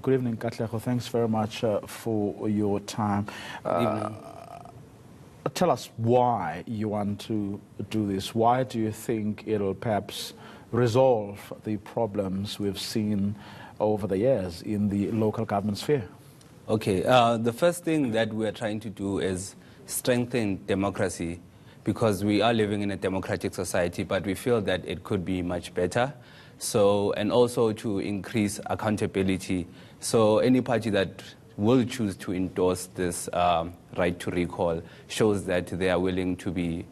Good evening, Katleho. Thanks very much for your time. Tell us why you want to do this. Why do you think it'll perhaps resolve the problems we've seen over the years in the local government sphere? Okay, the first thing that we're trying to do is strengthen democracy, because we are living in a democratic society, but we feel that it could be much better. So, and also to increase accountability. So any party that will choose to endorse this right to recall shows that they are willing to be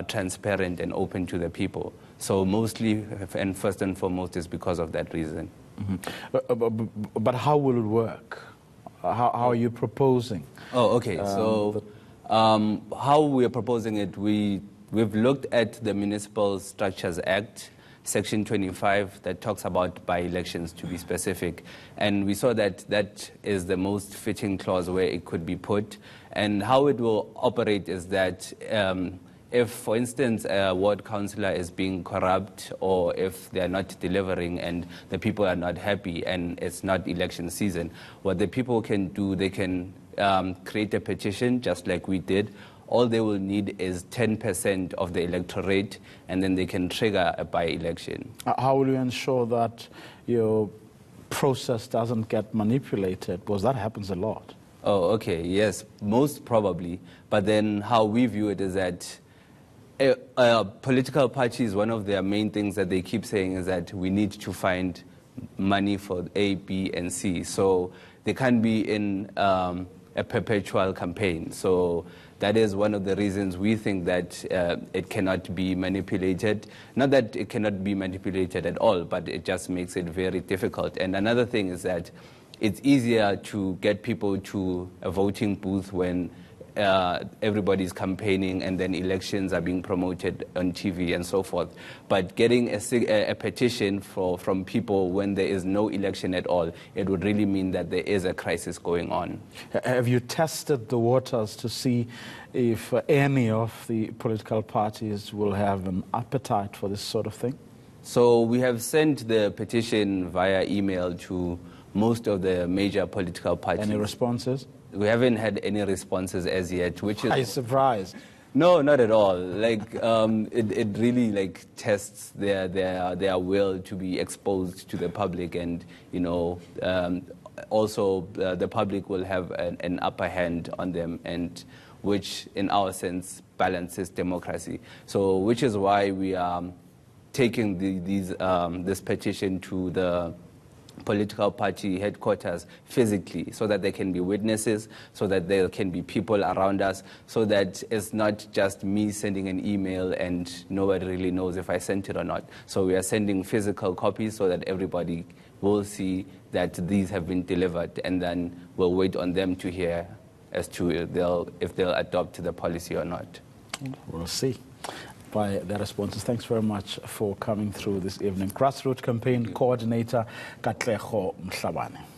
transparent and open to the people. So mostly and first and foremost is because of that reason. Mm-hmm. But how will it work? How are you proposing? Oh, okay. So how we are proposing it, we've looked at the Municipal Structures Act, Section 25, that talks about by-elections, to be specific. And we saw that that is the most fitting clause where it could be put. And how it will operate is that if, for instance, a ward councillor is being corrupt, or if they are not delivering and the people are not happy and it's not election season, what the people can do, they can create a petition just like we did. All they will need is 10% of the electorate, and then they can trigger a by-election. How will you ensure that your process doesn't get manipulated? Because that happens a lot. Oh, okay, yes, most probably. But then how we view it is that political parties, one of their main things that they keep saying is that we need to find money for A, B, and C. So they can't be in a perpetual campaign. So that is one of the reasons we think that it cannot be manipulated. Not that it cannot be manipulated at all, but it just makes it very difficult. And another thing is that it's easier to get people to a voting booth when everybody's campaigning and then elections are being promoted on TV and so forth. But getting a petition from people when there is no election at all, it would really mean that there is a crisis going on. Have you tested the waters to see if any of the political parties will have an appetite for this sort of thing? So we have sent the petition via email to most of the major political parties. Any responses? We haven't had any responses as yet, which is... Are you surprised? No, not at all. Like, it really like tests their will to be exposed to the public, and you know, also the public will have an upper hand on them, and which, in our sense, balances democracy. So, which is why we are taking this petition to the political party headquarters physically, so that there can be witnesses, so that there can be people around us, so that it's not just me sending an email and nobody really knows if I sent it or not. So we are sending physical copies so that everybody will see that these have been delivered, and then we'll wait on them to hear as to if they'll adopt the policy or not. We'll see by their responses. Thanks very much for coming through this evening. Grassroot Campaign Coordinator Katleho Mhlabane.